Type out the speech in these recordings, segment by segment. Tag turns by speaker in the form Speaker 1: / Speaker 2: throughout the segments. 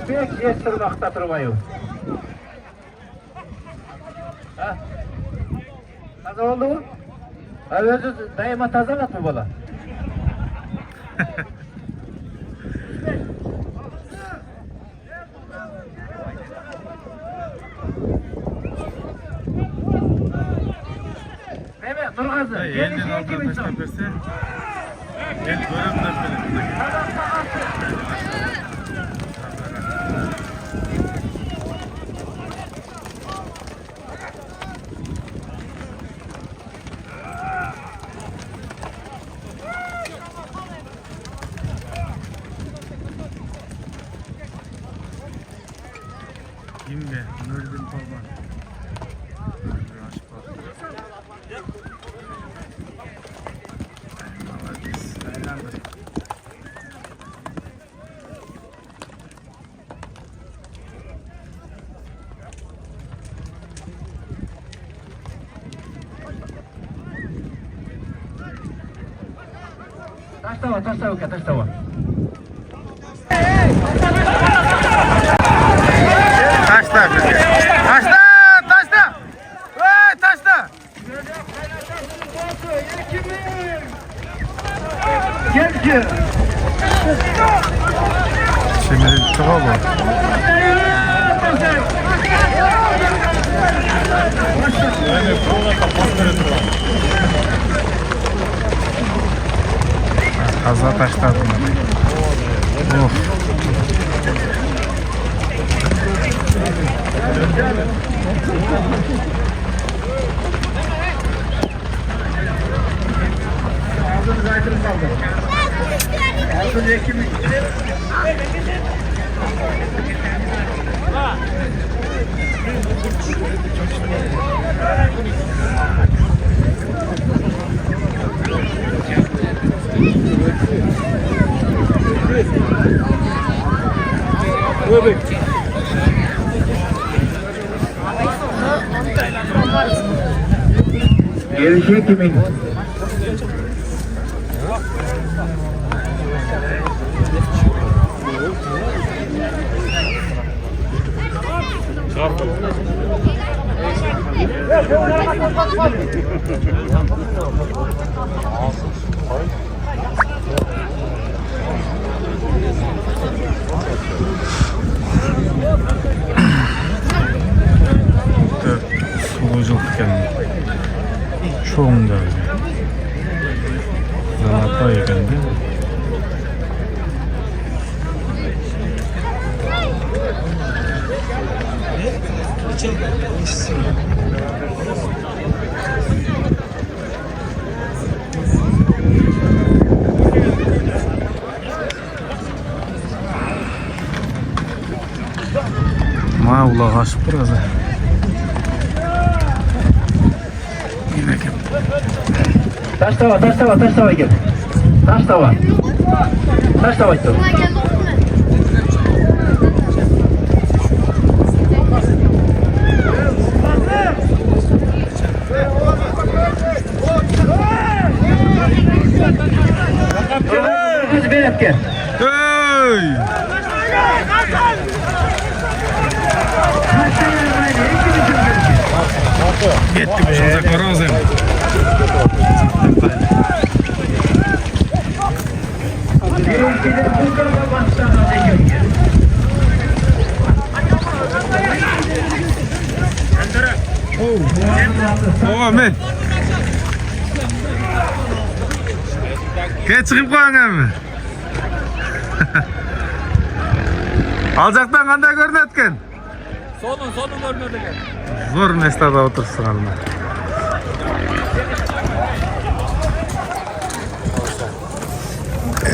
Speaker 1: Pek estirmoqda turmayu. Ha? Taza oldu mu? Özü daima tazalatma bola. Evet, Nurgazı.
Speaker 2: Elden aldığı taştan verse, el bölümden böyle. Kimbe, Nurgül Korman.
Speaker 1: Taş tava, taş tava.
Speaker 2: Taşla bize. Taşla! Taşla! Hey taşla!
Speaker 1: Gel ki.
Speaker 2: Şimdi çıkar bu. Kaza taşlar bunlar. Of.
Speaker 1: Ağzını aydın kaldı. Ağzını ekimi. Gelişi kimin?
Speaker 2: Suluculuk geldi. Çoğunda öyle. Zanatlar yekendi. Ma ulaşıp biraz.
Speaker 1: Taş tava gel. Taş tava gel. Kızı verip gel.
Speaker 2: Hey! Gitti bu şansa korozem. Oh, Ahmet. Gel çıkıp koyun abi. Alacaktan kanda görünetken.
Speaker 3: Sonun görünetken.
Speaker 2: Zor mestada otursun alma.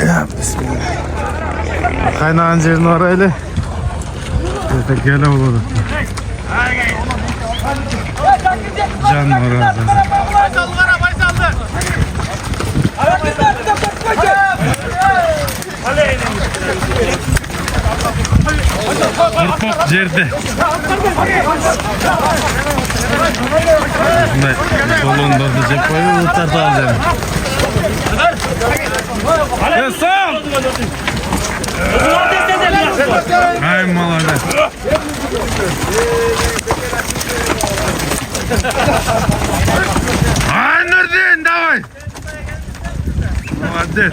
Speaker 2: Ya bismillah. Kaynağın yerini orayla. Burada gene olur. Can orada. Kırpok yerde. Solundurdu cepayı uçardı alacağım. Sağ! Ay молодец. Ай, Нурдин, давай. Молодец.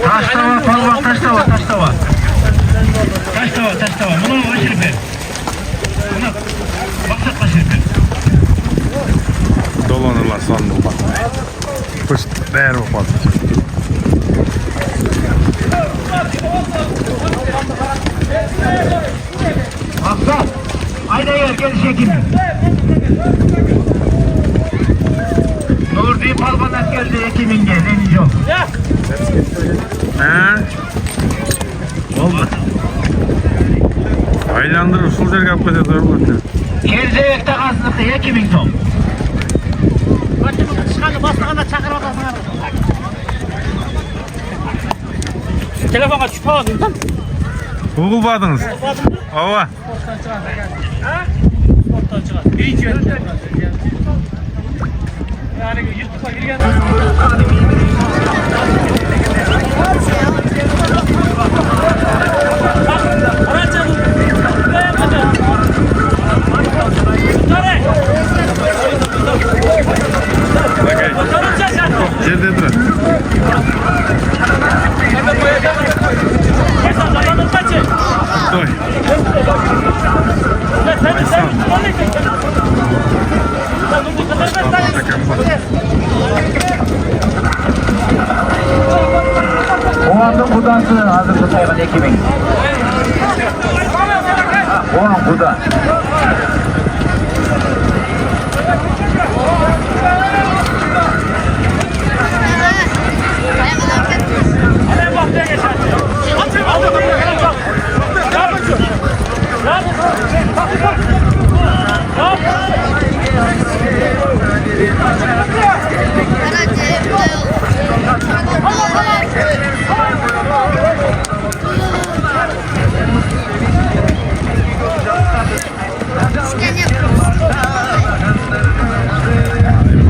Speaker 1: Taştava, palvan, taştava. Taştava. Bunu aşırı ver. Bunu maksat aşırı ver.
Speaker 2: Dolanırlar sandılar. Pışt, değer olmadı.
Speaker 1: Maksat. Ayda gel çekin. Nurdi palvan geldi ekimin gel. Deniz yok.
Speaker 2: He?
Speaker 1: Olmadı.
Speaker 2: Aylandırır, sulcar kapıda doğru bakıyor.
Speaker 1: Kerzeyek'te kazdıktı ekimin son.
Speaker 3: Telefona çıkmadın lan.
Speaker 2: Google badınız. Ava.
Speaker 3: Yani YouTube'a girgen.
Speaker 2: Yerde dur. Doy.
Speaker 1: O anda buradan sonra hazırda sayılan ekimin. O an burada.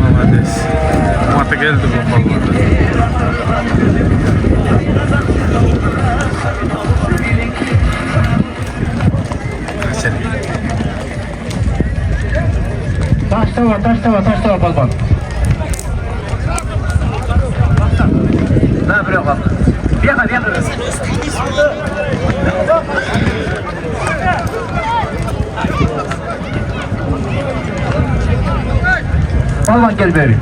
Speaker 2: Молодец. Mata geldi bu ballarda.
Speaker 1: Taştava palvan. Ne yapıyor bak? Biaka. Palvan gel beri.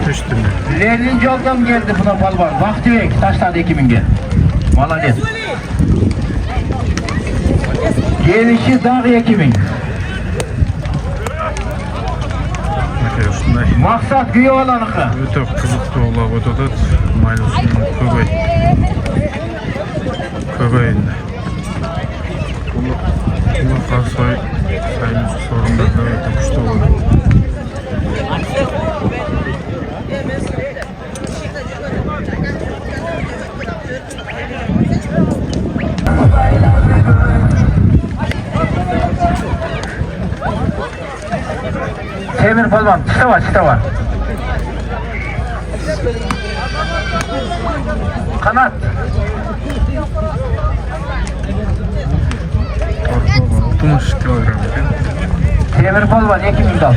Speaker 2: Düştü mü?
Speaker 1: 50. yoldan geldi buna palvan. Vakti yok. Taşladı ekiminge. Malalet. Gelişi dağ ekimin.
Speaker 2: Bakıyor şunday.
Speaker 1: Maksat güye olanıkı.
Speaker 2: Öte kızık doğula koydu. Maylusunun kögöy. Kögöyünde. Bunu kalsoy sayımız sorunda da öte kuşta olur.
Speaker 1: Temir palvan. Çıta var. Kanat.
Speaker 2: Orta 60 kilogram ekan.
Speaker 1: Temir palvan 2000 dal.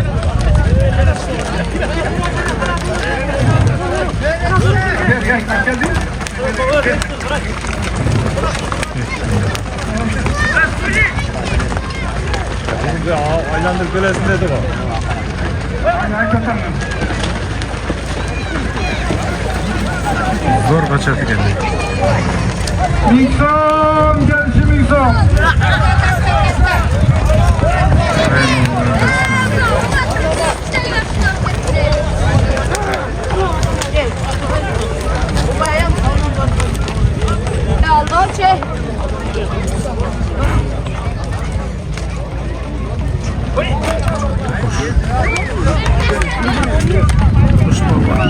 Speaker 3: Aylandır Gölesi'nde de var.
Speaker 2: Zor kaçırdı kendini.
Speaker 1: Mikson, gelişi Mikson.
Speaker 4: Dolce.
Speaker 2: Kuş baba.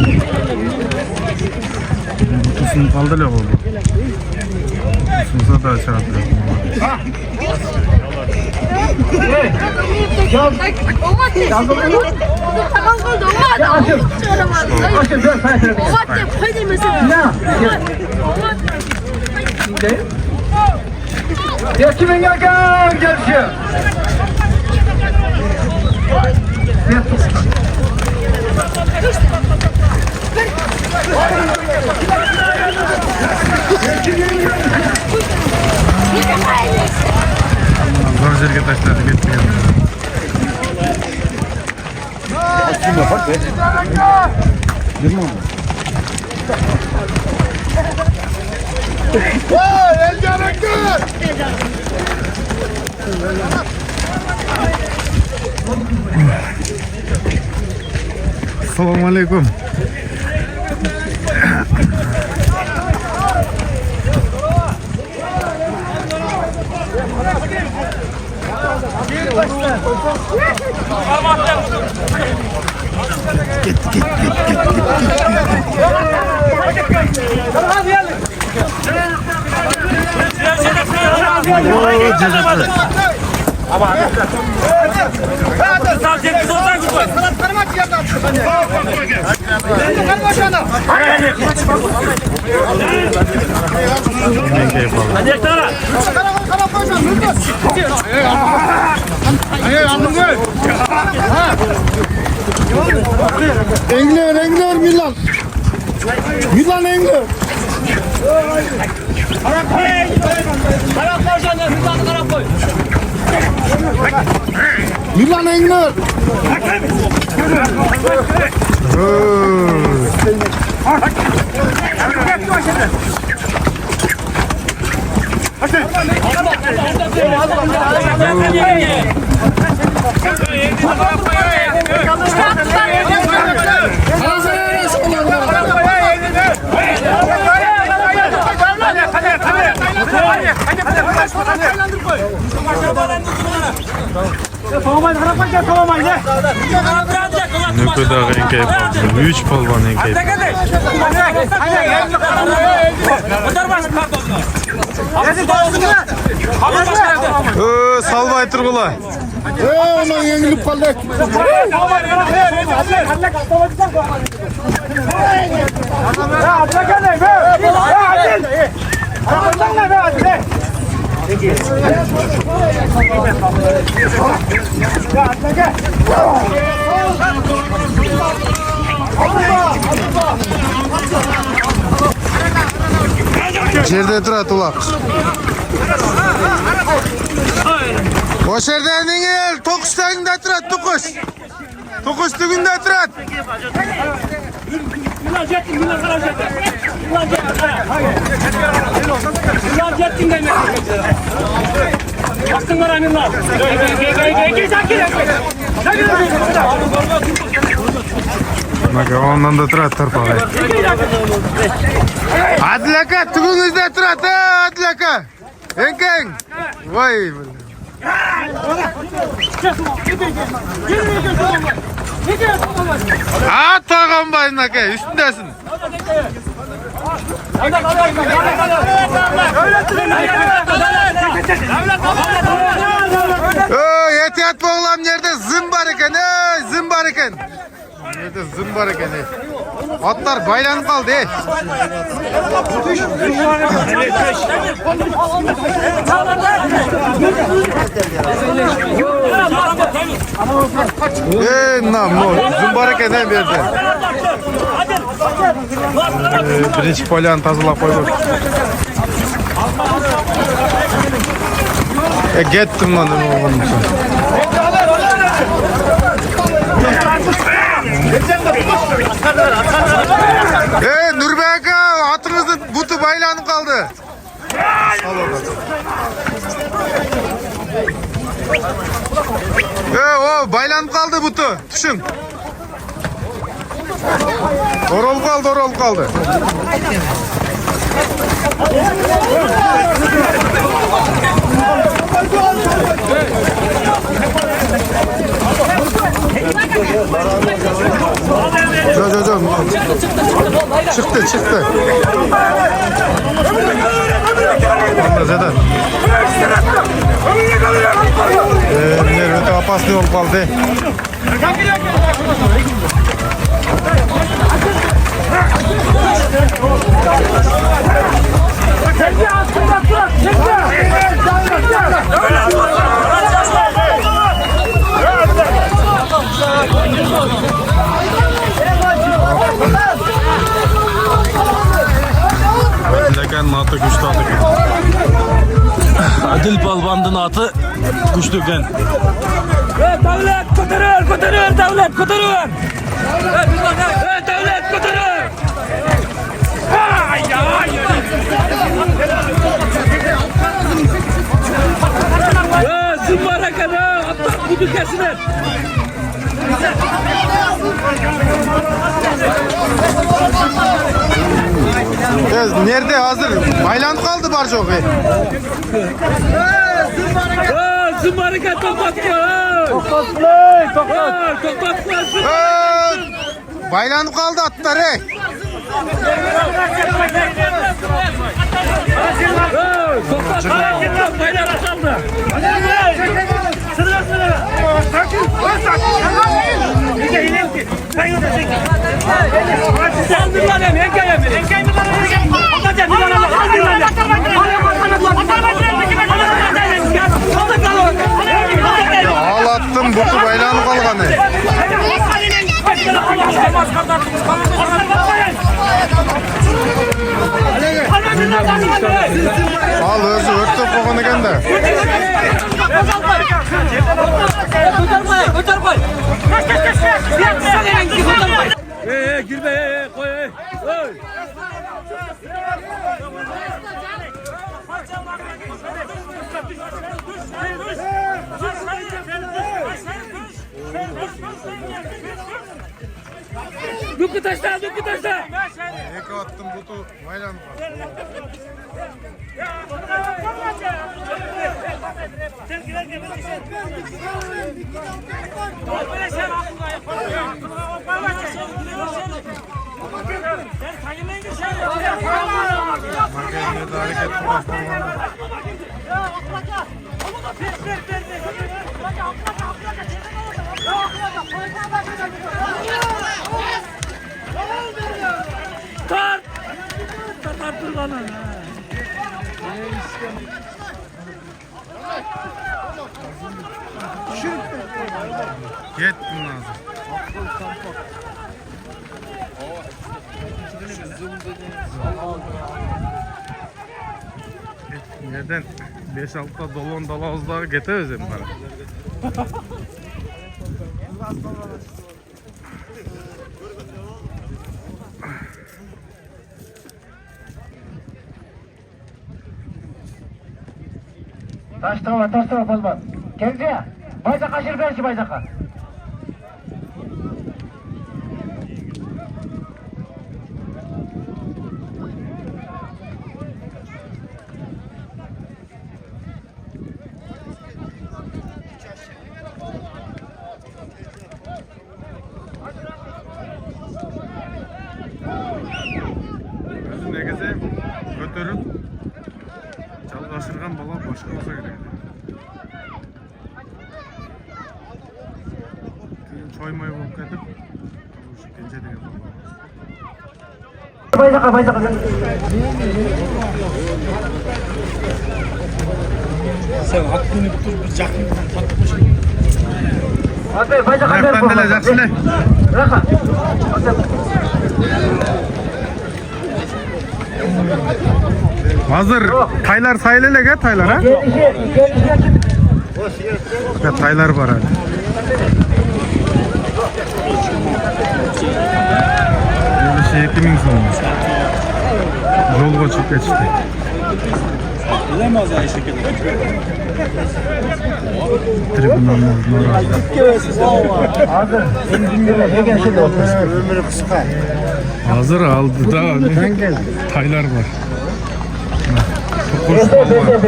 Speaker 2: Kutusunu kaldı la oldu. Kutusunuza da çarpıyor.
Speaker 4: Tamam oldu.
Speaker 1: Aşın biraz sayfaya bir. Şimdi. Ya kimin yakın gelişiyor?
Speaker 2: Zor yerge taşladı gitmiyor. Assalamu alaikum.
Speaker 5: Engler Milan. Milan Engler. Milan Engler.
Speaker 2: Ne kadar renk yapalım. 3 polvan renk yapalım. Salvay Turgulay.
Speaker 5: Ona yengilip kaldık.
Speaker 2: Жерде тұрады улақ. O жерден ел, тоқыш тегінде тұрады, тоқыш. Тоқыш тегінде тұрады. Ondan da тұрады, тарпағай. Adil aka, tügünüzde тұрады, Adil aka. Enkeng. Vay. Tağın bayın aka, üstündesin. Ehtiyat boğulam yerde zımbar eken, zımbar eken. Nerede zımbar eken. Atlar baylanıp kaldı. Zımbar eken bir yerde. Birinci polyanı tazılap koyduk. Gittim lan oğlum sen. Nurbek atınızın butu baylanıp kaldı. O baylanıp kaldı butu. Düşün. Orol kaldı. Çıktı. zaten. Bunlar öte opaslı olup kaldı. Lekan atı güçlü atı.
Speaker 6: Adil Balban'ın atı güçlüken.
Speaker 3: Devlet kurtarır, kurtarır, devlet kurtarır. Devlet kurtarır. Ay ay. Zımbarakada atlar budu kesilir.
Speaker 2: Kız nerede hazır? Baylanıp kaldı barca oku.
Speaker 3: Zımbaraka tokatma. Tokatma.
Speaker 2: Baylanıp kaldı atlar he. Ağlattım butu baylanıp kalganı. Al özü örtüp koyganı kende.
Speaker 3: Girme koy. Dukku taşla.
Speaker 2: Eko attım butu baylanıp kaldı. Markaya hareket başlamadı.
Speaker 3: Tartır bana.
Speaker 2: Yettim lazım. Neden? 5-6'da dolon dalavuzları getiririz mi bana?
Speaker 1: Taş tava palvan. Gelce. Bayzaka şirbenci bayzaka.
Speaker 2: Özü negeze götürüp çalgaşırgan bala başka olsa gerek. Çoymayı bulup ketip şu gence de yapalım.
Speaker 1: Bayzaka.
Speaker 3: Sen hakkını bir tur bir cahilden takmışsın.
Speaker 1: Hadi bayzaka.
Speaker 2: Nereden geleceksin ne?
Speaker 1: Raka.
Speaker 2: Hazır. Taylar sayılıyla gel taylar ha? Ya taylar var hadi. Böyle şey kimin sonu? Yolga çok geçti.
Speaker 3: Bilemez ya şekilde.
Speaker 2: Tribunallar narazı.
Speaker 1: Hazır. Ömrü kısa.
Speaker 2: Hazır aldı da taylar var. Çok hoş bal var.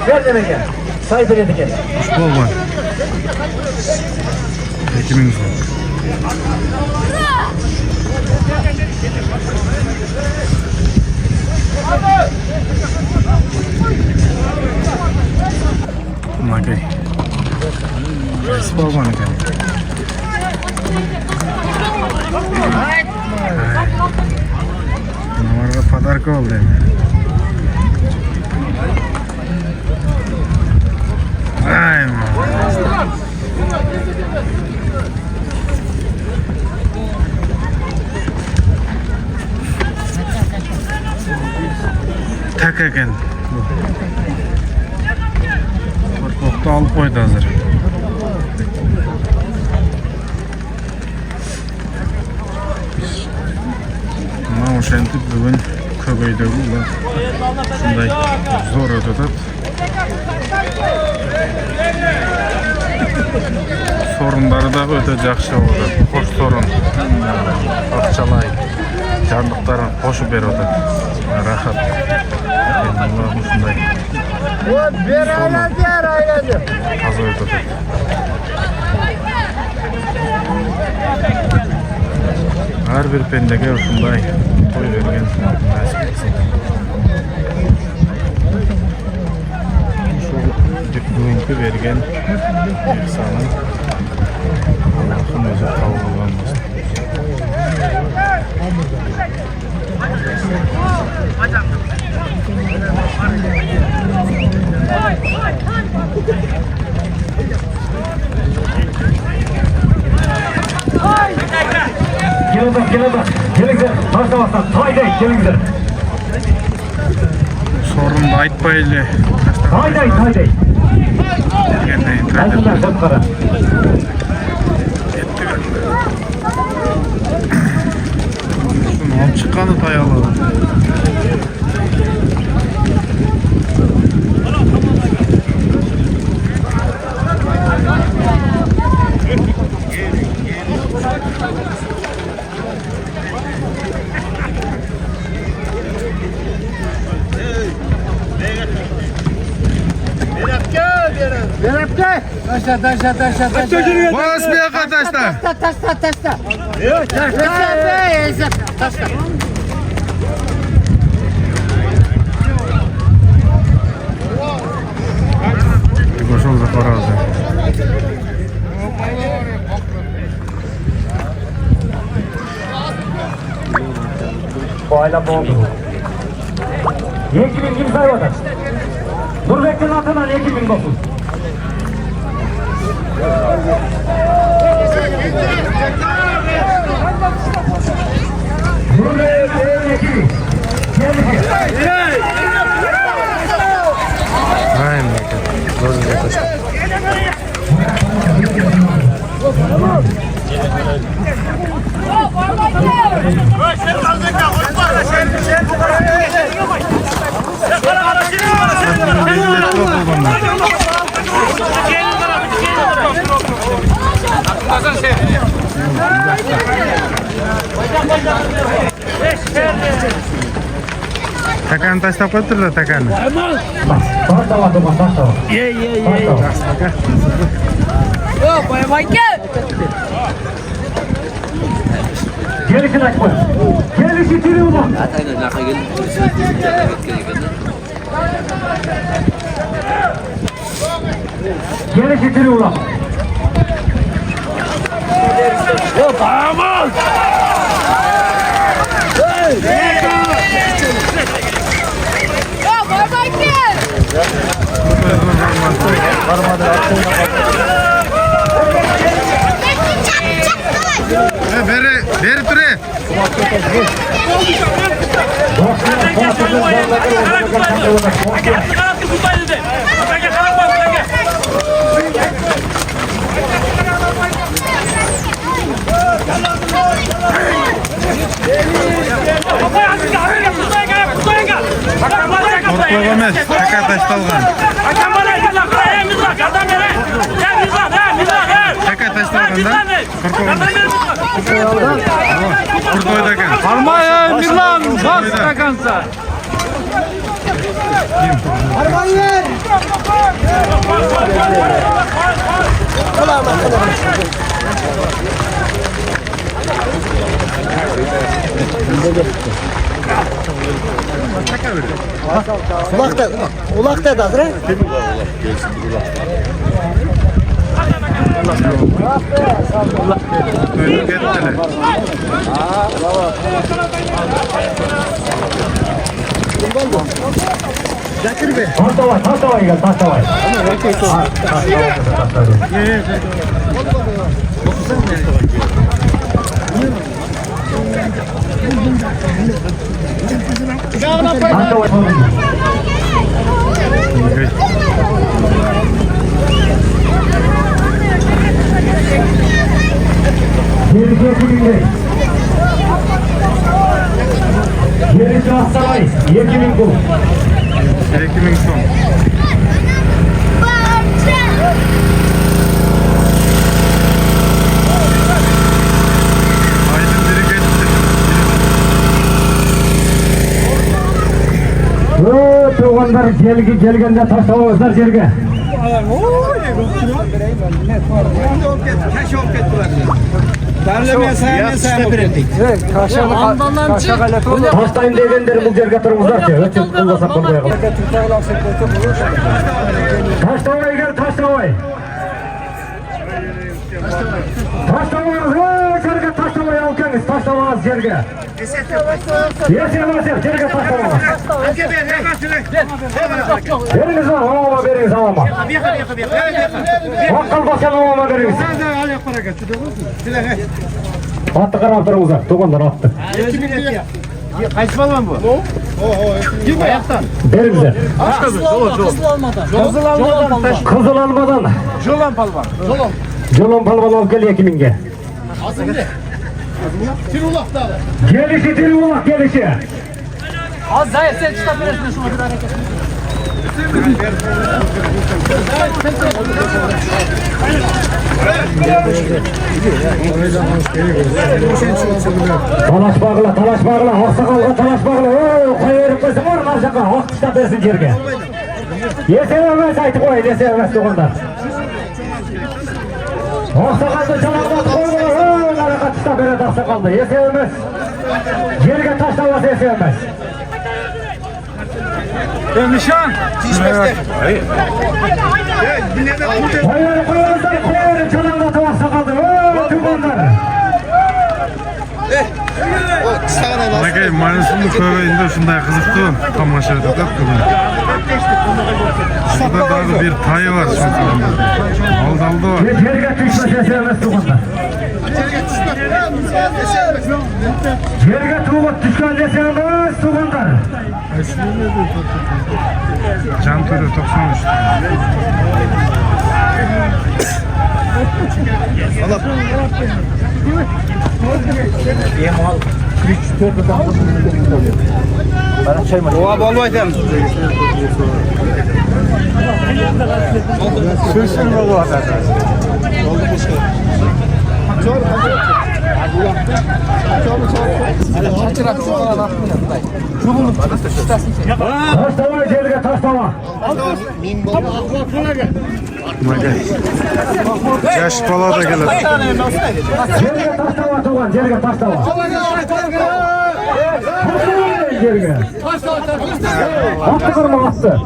Speaker 1: Ver demek ya. Sayfır yedik ya.
Speaker 2: Hoş bal var. Kimin sonu? Makay. Spor bana kan. Numara padarka oldu yani. Ay tak ekan. Korkukta alıp koydu hazır. Ama oşentip bugün köpeydegi ular şunday zor ötetet. Sorunları da öte jakşı bolot. Hoş sorun. Akçalay. Canlıkların koşup berip ötet. Rahat. Endi şunday.
Speaker 5: Bir aylan diğer aylan.
Speaker 2: Azı ötetet. Her bir pendege şunday toy bergen nasip etsin. Bugünkü bergen ihsanın Allah'ın özü kabul olmasın.
Speaker 1: Gelin başlamazsan haydi gelin.
Speaker 2: Sorun da aytpaylı.
Speaker 1: Haydi.
Speaker 2: Gelmeyin.
Speaker 1: Haydi kara.
Speaker 2: Şunu alıp çıkanı tayalı.
Speaker 5: Yerapke. Taşla.
Speaker 2: Bas bir arkadaşlar.
Speaker 5: Taşla. Yok, taşla.
Speaker 2: Пошел за фаразы.
Speaker 1: Bayla oldu. 2000 kim saymadı? Nurbek'ten atına 2009. Nurbek'ten 2000.
Speaker 2: Aynen. Doğru diyorsun. Takan tashlab qo'yibdilar takanni.
Speaker 4: Yok boyamayken.
Speaker 1: Gelişin açma. Gelişi tiri ulan. Gelişi tiri ulan.
Speaker 6: Vamos!
Speaker 4: Yok boyamayken.
Speaker 2: Beri ture. Korkmak emas, taka tashtalgan. Taka tashtalganda korkmak emas. Kurtoyda ekan.
Speaker 3: Almanya Milan bas takansa.
Speaker 5: Ulak da hazır.
Speaker 1: Tahtavay gel, tahtavay. Gerisi Tahtavay, 2000 kul.
Speaker 2: 2000 son. Aydın direkt etti.
Speaker 1: Tuğanlar gelgende taşlamamızlar yerge. Taştayın degenleri bu yerge turumuzlar ki. Ötün kullasak olmaya kalır. Taştavay gel, taştavay. Taşlamanız, yerge taşlamay alkanız, taşlamanız yerge. Yesemez, yerge taşlamanız. Veriniz lan, havama veriniz havama. Bakkal bakan havama veriniz. Attı karanlıklarımıza, tokanlar attı.
Speaker 5: Kaç falan bu? Kim ayaktan?
Speaker 1: Verin bize.
Speaker 5: Kızıl almadan.
Speaker 1: Kızıl almadan.
Speaker 5: Jolan palvan.
Speaker 1: Jolon palvan alıp gel yekiminge.
Speaker 5: Azındı. Tirulak dağı.
Speaker 1: Gelişi Tirulak gelişi.
Speaker 5: Az zayıf sen çıkabilirsin şuna bir hareket.
Speaker 1: Talaş bağla, talaş bağla, hasta kalga talaş bağla. Koyarıp koysun var mı aşağı? Hak işte versin yerge. Yesemez aytıp koyun, yesemez tokanlar. Hasta kaldı çalardan koyun, narakat işte böyle hasta kaldı. Yesemez. Yerge taşlaması yesemez.
Speaker 3: Nişan.
Speaker 1: Koyarıp koyun, çalardan hasta kaldı. Tokanlar.
Speaker 2: Anakay manasını koyayında şunday kızıktı. Tam aşağıda da kılın. Şurada daha bir payı var şu anda. Aldı var.
Speaker 1: Yerge tuşla yesemez tokanlar. Yerge tuğbat tuşla yesemez tokanlar.
Speaker 2: Can Törü 93.
Speaker 3: Oha bol baytam.
Speaker 2: Sürsün bol baytam.
Speaker 1: Taşlama yerge taşlama.
Speaker 2: Yaş bala da gelir.
Speaker 1: Yerge taşlama tokan, yerge taşlama. Yerge. Attı kırma attı.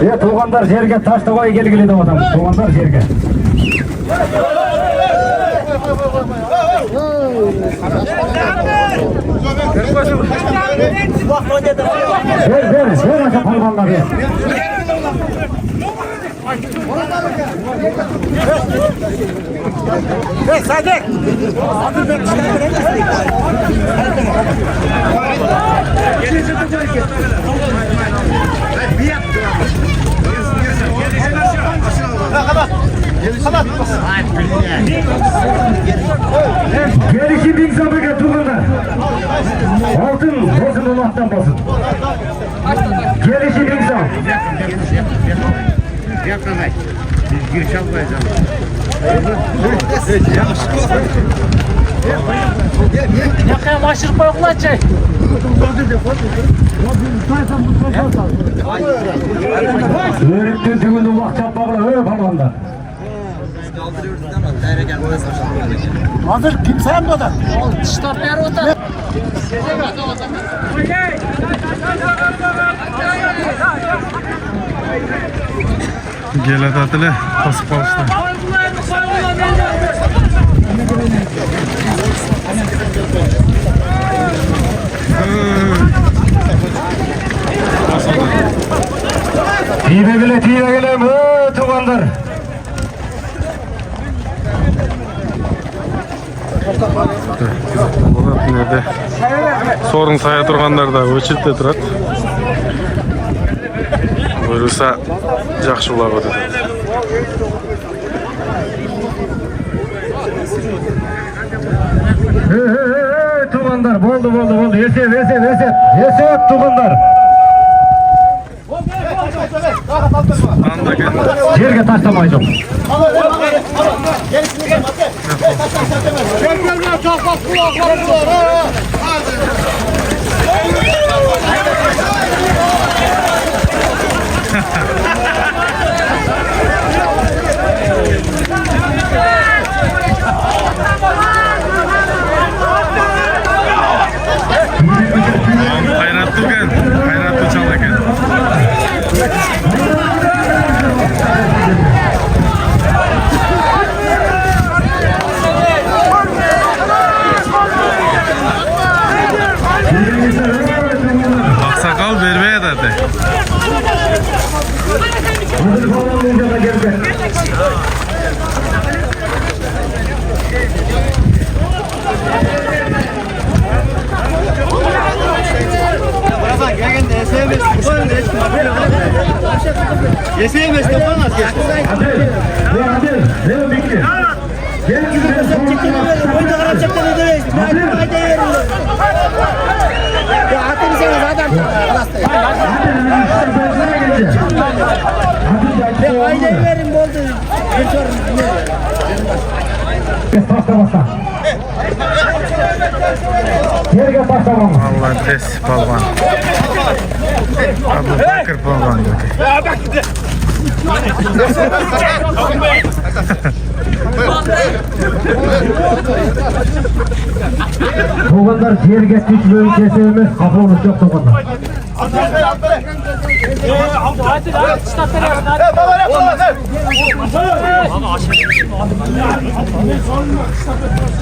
Speaker 1: Ya tokanlar yerge taşlamayı gelgili de adam. Tokanlar yerge. Ver aşağı palvanla ver.
Speaker 5: Sadek.
Speaker 1: Gelişi bin sabıka tuğunlar. Altın bozun Allah'tan bozun. Gelişi bin sabıka.
Speaker 5: Yakınay. Biz giriş almayacağız. Yakaya maşır koyuklar çay.
Speaker 1: Öğrettin tügünü vakti bağlı öyle palvanlar.
Speaker 3: Hazır kimse mi da?
Speaker 5: Штаб рота.
Speaker 2: Gel tatile basıp kalıştı.
Speaker 1: Tiyle gele tuğanlar.
Speaker 2: Nerede? Sorun saya turganlar da öçültте турат. Buyursa жақсы улап өтөт.
Speaker 1: Tuğanlar boldu. Esep tuğanlar. Yerge taşlamayacağım.
Speaker 2: Hayratlı gen, hayratlı çal eken. Aksakal berbeye dati.
Speaker 1: Yerge taşlamam.
Speaker 2: Allah des balvan. Abu Bakır balvan dedi.
Speaker 1: Tuğanlar yerge tüçmeyi kesilmez. Kafamız yok tuğanlar.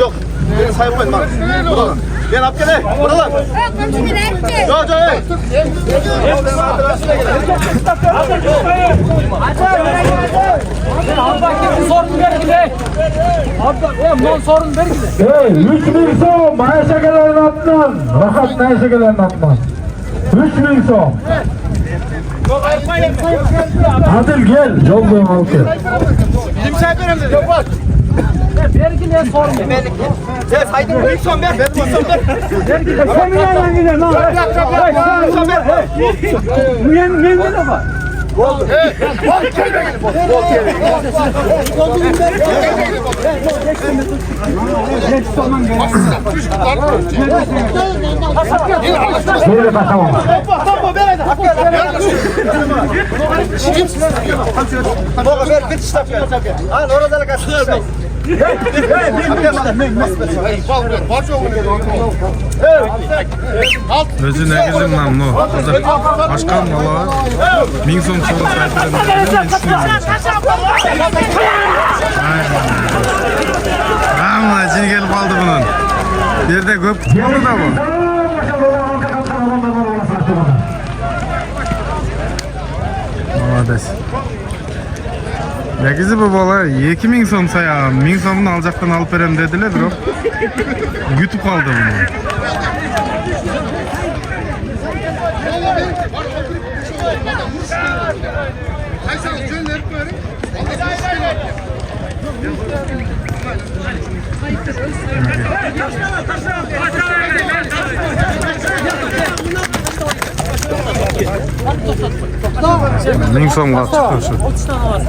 Speaker 7: Yok. Beni saymayın bak. Buradan. Gel hap gel. Buradan. Yok yok.
Speaker 5: Sorun vergile. Abla, sorun vergile.
Speaker 1: Hey, 3000 soğum. Ayşegelerin atman. Rahat Ayşegelerin atman. 3000 soğum. Adil gel. Yolduğum halkı.
Speaker 7: Kim say benim dedi. Yok bak.
Speaker 5: Vergile sorun.
Speaker 7: Sen saydın bir son ver. Ben son ver.
Speaker 5: Vergile. Sen mi lan gidelim ha?
Speaker 7: Son ver.
Speaker 5: Ne var?
Speaker 7: Bol kelime gelin. Bol
Speaker 1: Yerge taşlamam.
Speaker 7: Tamam ver hadi. Hap gel. Bol ver. Bir iştaf gel. Al orada da kaçın.
Speaker 2: Özü ne gizim lan bu? Başkan valla. Min son sorun sayfırın. Ama cini gelip aldı bunun. Bir de köp burada bu. Молодец. Негизи bu bola 2000 сом saya, 1000 somunu alacaktan alıp verem dediler bro. YouTube kaldı bunu. Ming so'm kalktı şu.
Speaker 5: 30 tane var.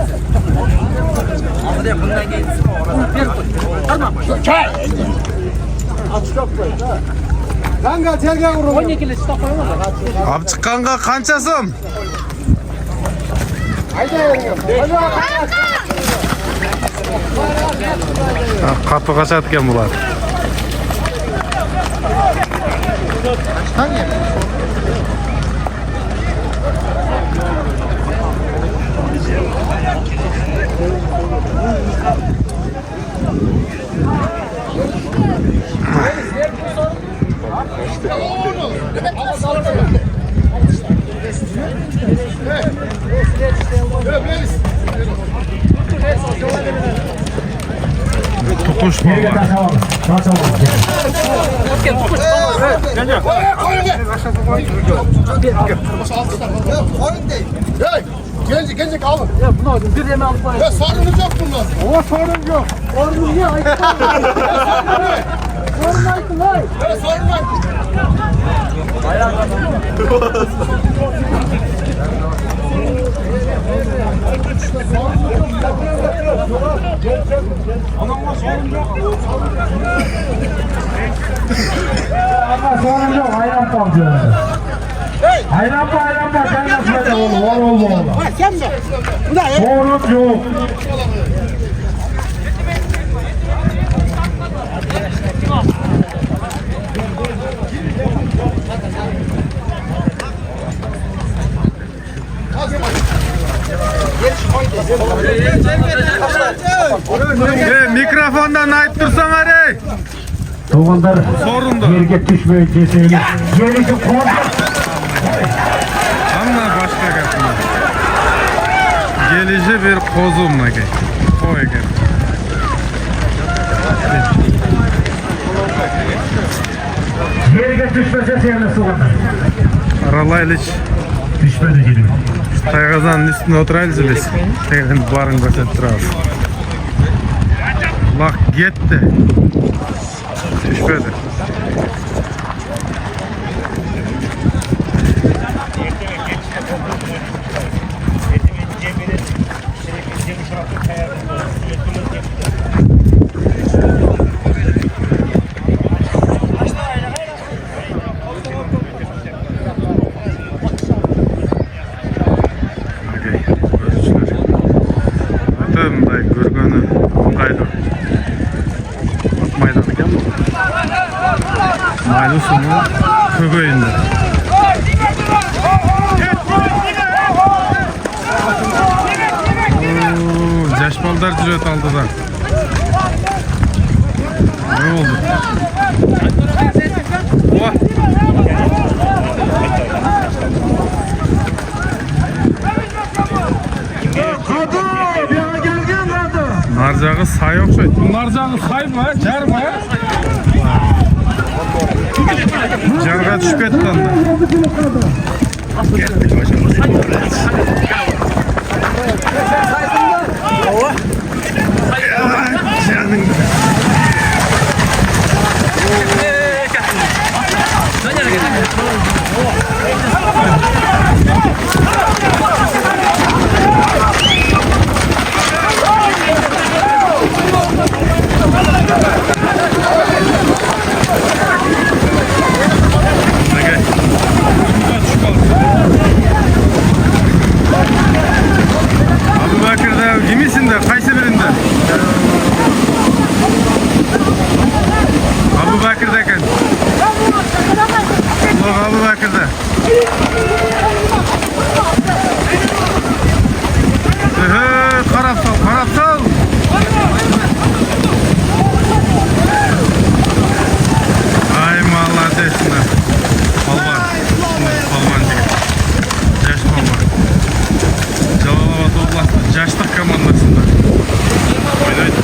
Speaker 7: Kanka terga vurun.
Speaker 5: 12'li çıta koyamaz.
Speaker 2: Abi çıkkanға қанша сом?
Speaker 7: Haydi.
Speaker 2: Kapı kaçarken bular. Tukuş mu
Speaker 1: Yerge
Speaker 2: var?
Speaker 1: taşalım. Taşalım.
Speaker 7: Gelecek abi.
Speaker 5: Ya bunu aldım. Bir yeme alıp var.
Speaker 7: Ya sorunuz yok bundan.
Speaker 5: O sorun yok. Sorun niye? Ayıp var. Sorun ayıp var.
Speaker 7: Ya sorun yok.
Speaker 1: Ama sorun yok. Ayran bak diyor. Ayran bak. Sen nasıl böyle oğlum? Oğlum. Sorun yok.
Speaker 2: Mikrofondan ayıp dursan hadi.
Speaker 1: Tuğunlar
Speaker 2: Sorundu.
Speaker 1: yerge düşmüyor keseyim. Gelişi kontrol.
Speaker 2: Ama başka kapına. Gelişi bir kozumla gel. Koy gel.
Speaker 1: Yerge düşmese sevme soğanlar.
Speaker 2: Aralaylıç.
Speaker 1: Düşmedi geliyor.
Speaker 2: Taygazanın üstüne oturayız biz. Teyzenin barın göstertiraz. Bak gitti. Düşmedi. Atımday görgünü ыңғайлы. Atmaydan eкен bu. Mайлы суны көбейінді. Жаш балдар жүрет алдыда. Ne oldu? Narcağı say okşaydı.
Speaker 3: Bunlar canı sayma, jarma.
Speaker 2: Jarga düşüp ketdi anda. Abu Bakır'da kimisinde? Kaysi birinde? Abu Bakır'dayken. Bak Abu Bakır'da. Karap sal. Ay mallah desinler. Palvan. Palvan değil. Yaş palvan. Жалалабад областы жаштық командасында ойнайды.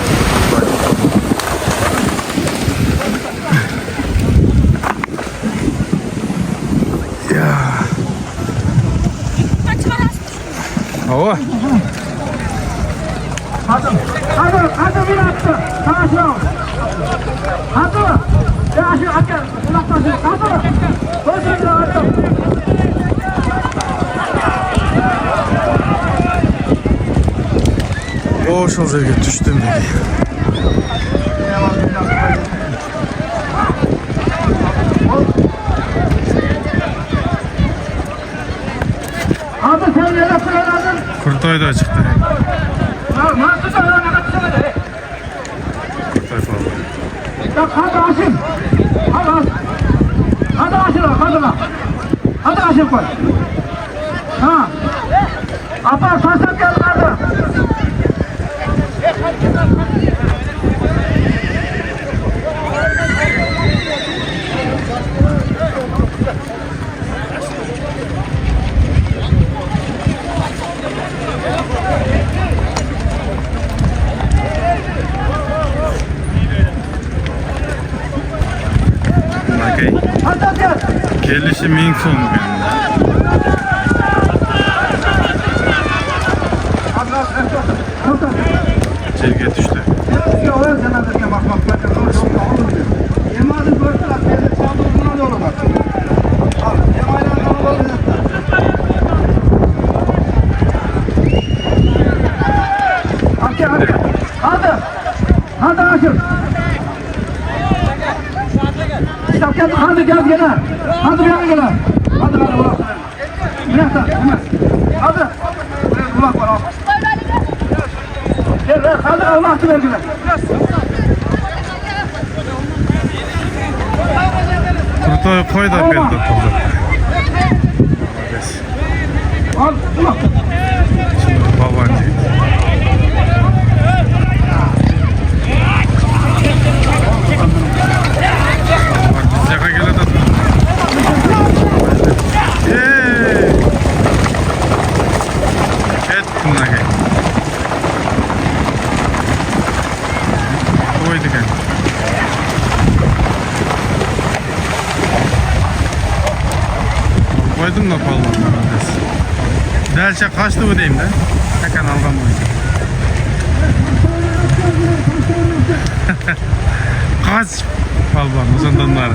Speaker 2: Ава.
Speaker 1: Hadi bir attı. Sağ. Hadi. Ya şu hakem kulaktan hadi. Koşun attı.
Speaker 2: Ошол жерге түштүм деди.
Speaker 1: Hadi sen yere fırladın.
Speaker 2: Kurtoydo чыкты.
Speaker 1: Nasıl da öyle Bak hadi Haşim. Hadi Haşim hadi. Hadi Haşim koy. Ha. Apa taşak gel hadi. Hadi gel.
Speaker 2: Gelişi Ming sonu Çelge düştü.
Speaker 1: Hadi Haşim. Hadi gel gel. Hadi gel gel. Hadi ulan. Hadi. Ulan var. Gel hadi Allah ver gel.
Speaker 2: Kurtoyu koy da bir de topla.
Speaker 1: Al ulan.
Speaker 2: Şimdi babancı. Yaka gele de. Et bunlar gel. Koydu gel. Koydum da pallanlar. Delçe kaçtı bu diyeyim de. Hemen algam oydu. Kaç palban uzundanları.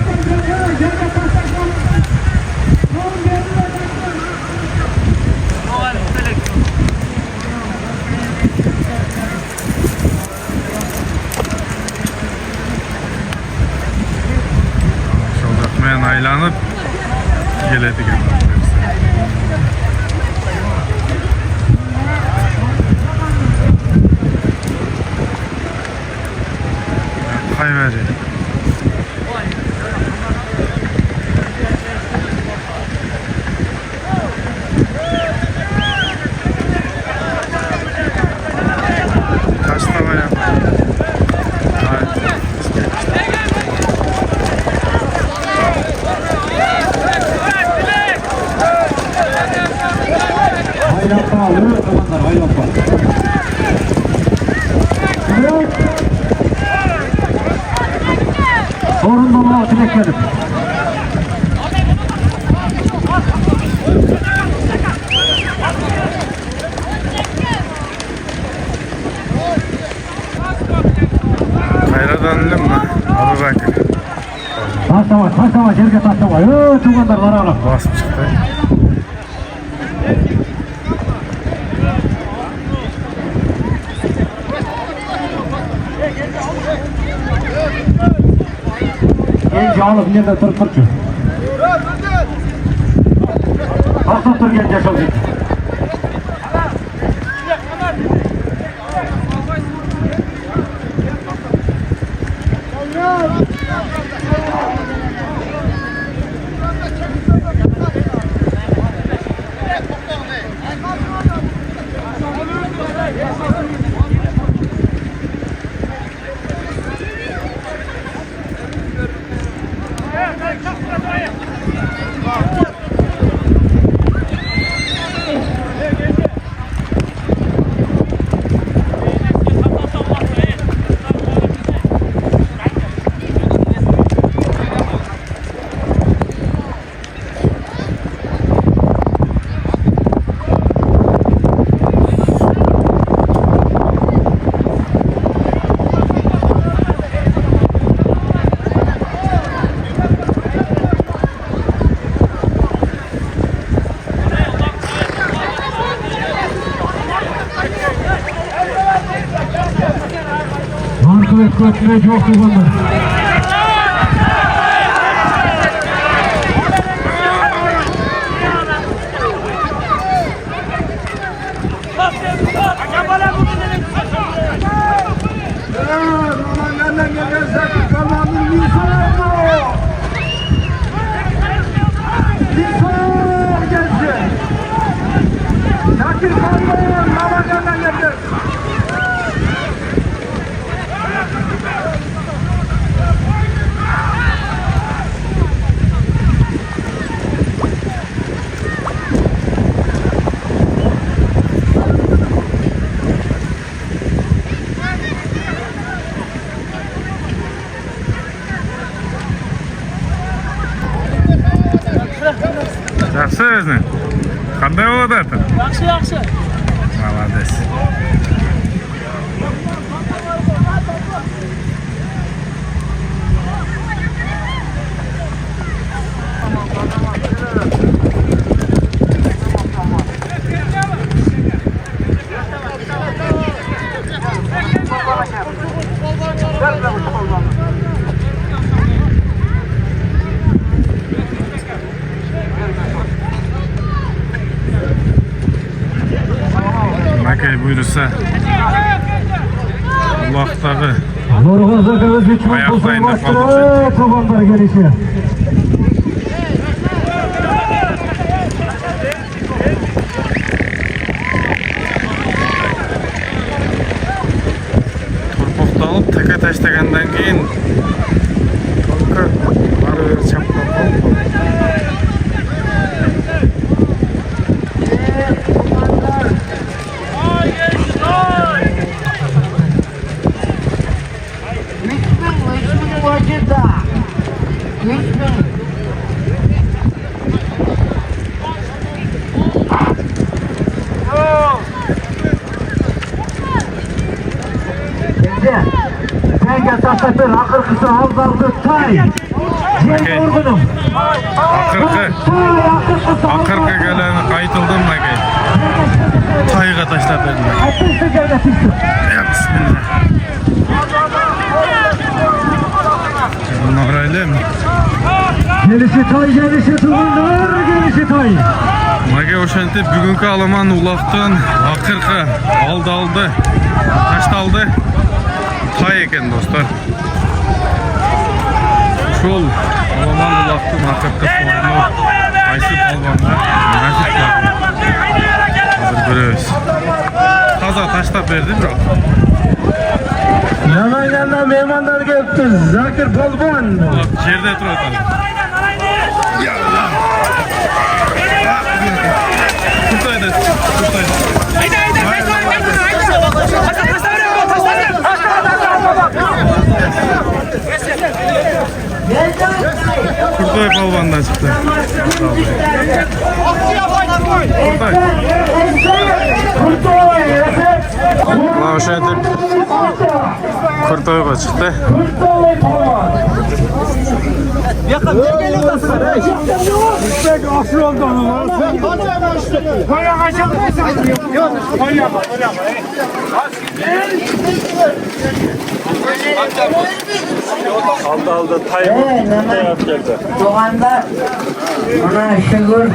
Speaker 2: Şoldakmayan aylanıp geledi gel. Hayveri. Kaç tava yapar?
Speaker 1: Hayranlar alıyor, zamanlar hayranlar. Evet. Sorundan altı bekledim.
Speaker 2: Hayradan mı? Abi bakın.
Speaker 1: Taşlama, yerge taşlama. Yoo, çoğunlar var oğlum.
Speaker 2: Basıp çıktı.
Speaker 1: Genç alıp yerine tır. Nasıl tır genç yaşam gitti? Kuvvet yok bunlar.
Speaker 5: Aman nereden geliyorsun?
Speaker 2: Yaxshi o'zing. Qanday bo'ladi?
Speaker 3: Yaxshi.
Speaker 2: Молодец. Makay buyursa uloqdagi
Speaker 1: Nurg'o'zaka O'zbekiston futbol boshqaruvi Qo'qonga kelishi.
Speaker 2: turpoqni olib taka tashlagandan keyin baribir chapqa qolib
Speaker 1: Senga tashlashlar oxirgisi oldingi tay. Yer o'rgunim.
Speaker 2: oxirgi galani qaytildim makay. Tayga tashlab berdim. Ya bismillah. Noraylim.
Speaker 1: Gelişi tay, gelişi tuğunlar, gelişi tay.
Speaker 2: Mage o'shantib bugungi olaman uloqdan oxirgi oldi tashlandi. Tay ekan do'stlar. Şol olaman uloqdan oxirgi formu qaysi polvonda nasib qildi. Hozir ko'ramiz. Toza tashlab berdi biroq.
Speaker 1: Namangandan mehmonlar kelibdi. Zakir Polvon.
Speaker 2: Yerda turadi. Kurtaydı. Kurtay polvondan chiqdi. Mana o'sha deb Kurtayga chiqdi.
Speaker 6: Aldı Tayyip geldi.
Speaker 5: Doğanda ona şükür.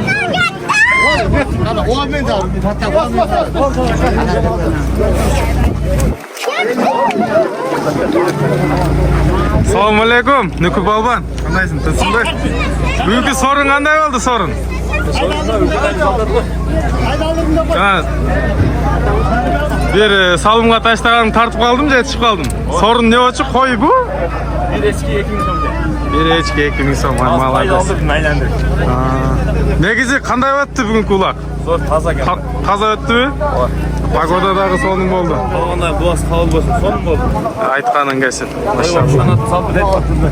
Speaker 2: Assalomu alaykum, Nuku polvon. Qandaysiz? Tinchlikmi? Bugungi sorun qanday bo'ldi sorun? Bir salımga tashlaganimni tartib qoldim, yetishib qoldim. Sorun ne uchun qo'y bu?
Speaker 6: Bir eski 2000 so'm.
Speaker 2: Bir echki 2000 so'm. Malades. Negizi qanday o'tdi bugungi uloq?
Speaker 6: Zo'r toza ekan.
Speaker 2: Toza o'tdimi? Pagodadagi so'nim bo'ldi.
Speaker 6: Qolganda duos qabul bo'lsin, so'nim bo'ldi.
Speaker 2: Aytganing kelsin. Maşallah.
Speaker 6: Sanat salbi deb o'tdi.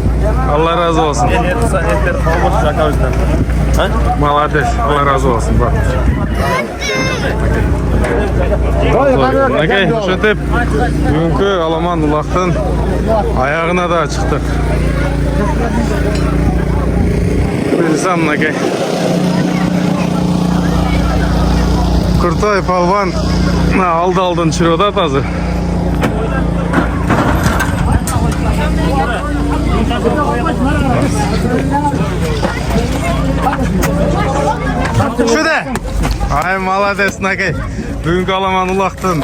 Speaker 2: Allah razı olsun.
Speaker 6: Etler qabul bo'lsin akabizdan. Ha?
Speaker 2: Malades. Allah razı olsun. Bak. Okey, şöyle bugungi olaman uloqdan ayağına da çıktık. Bilsem okey. Kurtay polvon aldı çiroda tazı. Şurada. Ay malades okey. Bugungi olaman uloqdan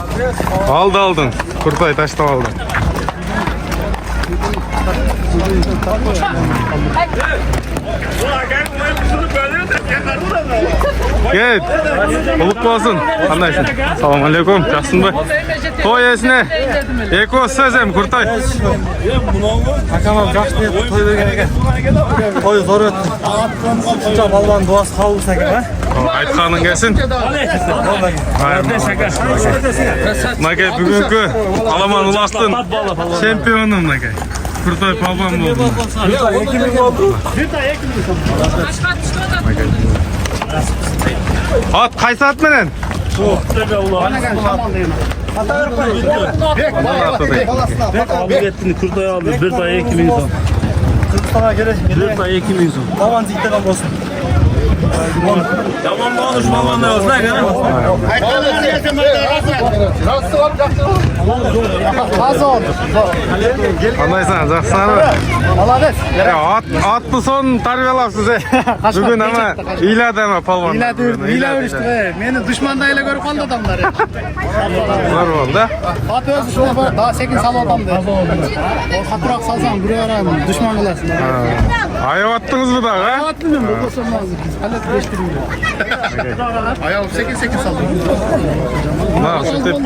Speaker 2: aldın. Kurtay tashlab oldi. Gel. Uluq bo'lsin. Qandaysiz? Assalomu alaykum. Yaxshimisizmi? той иесіне екі осы сөз ем Құртай.
Speaker 3: Акамам жақсы ниет той берген екен. Той зор өтті. Шынша балбан дуасы қалыпсы екен, а?
Speaker 2: Айтқаның келсін. Мынакей бүгінгі Аламан Уластың чемпионы мынакей. Құртай палбан болды. Ат қайсы ат менен?
Speaker 6: Албеттini Kurtay aldı. Bir tay 2000 son.
Speaker 3: Kırgızistan'a gerek.
Speaker 6: Bir tay 2000 son.
Speaker 3: Tavan zikten olsun.
Speaker 6: Tamam konuşma bana olsun.
Speaker 2: Қандайсың, жақсылар? Атты сон тарбиялапсыз. Бүгін ама үйлады ама палван.
Speaker 7: Meni düşmandayla görüp kaldı adamlar.
Speaker 2: Зор болды.
Speaker 7: At özü şuna bak daha 8 sal adamdı. O kapırak salsan buraya aramın düşman kılasın.
Speaker 2: Аяп аттыңыз бұ дағы?
Speaker 7: At bilmiyorum burada sormaz. Halet değiştirmiyor. Ayağım 8 saldı.
Speaker 2: Мына сөйтіп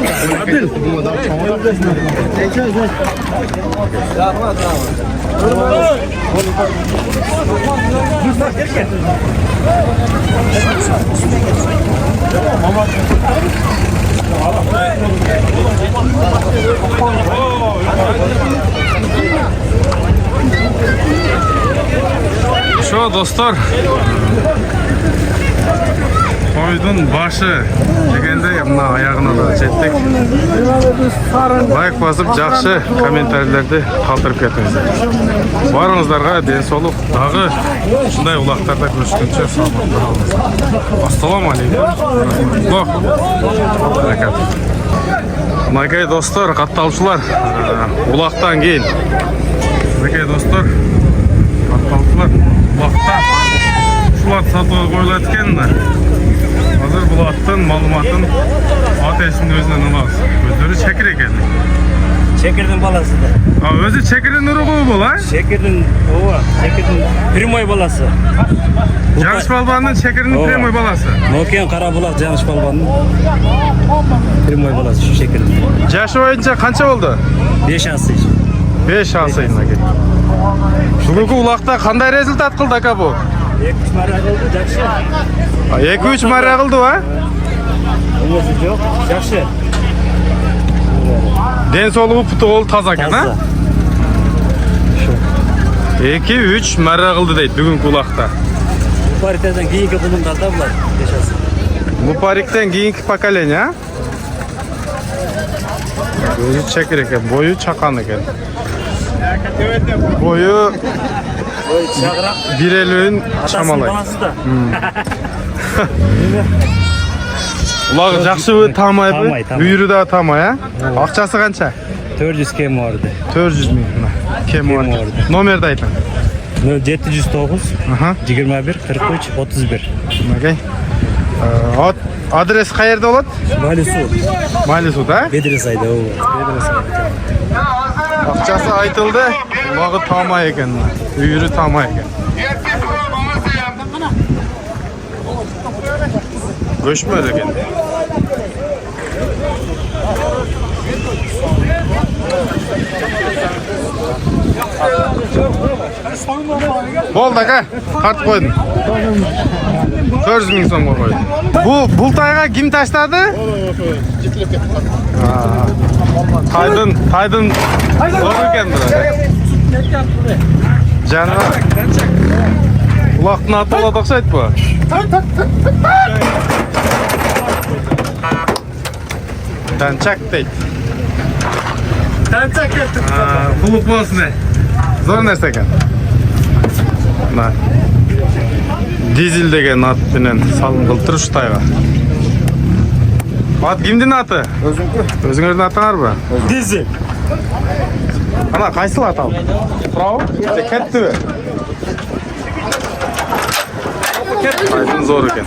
Speaker 2: Шо, достар, қойдың башы дегенде мына аяғына да жеттік. Лайк басып, жақсы комментарийлерді қалдырып кетіңіздер. Барыңыздарға денсаулық, дағы шындай улақтарда көріскенше саламатта қалыңыздар. Ассаламалейкум. Мынакей достар, қатталушылар, улақтан кейін. Мынакей достар, қатталушылар, улақтан шулат сатуға қойылады екен. Hazır бұл аттың малыматын ат есін өзінен ұнағыз. Өздері Шекір екен.
Speaker 6: Şekir'in balası da.
Speaker 2: Өзі Шекірдің ұрығы бұл, а?
Speaker 6: Şekir'in primoy balası.
Speaker 2: Жаныш балбанның Шекірдің прямой баласы.
Speaker 6: Nokian Karabulak Canış balbanın primoy balası şu Şekir'in.
Speaker 2: Жашы ойынша қанша болды?
Speaker 6: 5 асы.
Speaker 2: 5 асайын әке. Бүгінгі ұлақта қандай результат қылды ака бұл?
Speaker 6: 2-3 mara oldu jakşı.
Speaker 2: 2-3 мара қылды, а?
Speaker 6: Olması yok. Jakşı.
Speaker 2: Денсаулығы пұты ол таза екен, а? 2-3 мара қылды дейді бүгінгі ұлақта.
Speaker 6: Паритeden giyinki bulunlarda bunlar. 5 асы.
Speaker 2: Bu париктен кейінгі поколение, а? Өзі Шекір екен, бойы чақан екен. Бойы birelüğün şamalay. Ulağı жақсы тамай бі, үйірі да тамай, а? Ақшасы қанша?
Speaker 6: 400 km vardı.
Speaker 2: 400 мың кем vardı. Номерді айтың.
Speaker 6: 709 21 43 31.
Speaker 2: Окей. Адрес қай жерде болады? Малису, да?
Speaker 6: Bedresay'da o.
Speaker 2: Ақшасы айтылды, ulağı тамай екен, үйірі тамай екен. Göçmez eкен. Болды ака, тартып қойдым. 400 мың сомға қойдым. Бұл тайға кім таштады? Тайдың зор екен бір. Жаныма ұлақтың аты болады ұқсайды бұл. Танчак дейді.
Speaker 3: Tançak ettim.
Speaker 2: Құлып болсын. Зор нәрсе екен. Дизель деген атпенен салынғылып тұр Штайға. Ат кімдің аты? Өзіңердің атыңар ба?
Speaker 3: Dizi.
Speaker 2: Ана қайсыл ат ал? Прау? Кетті бе? Қайдың зор екен.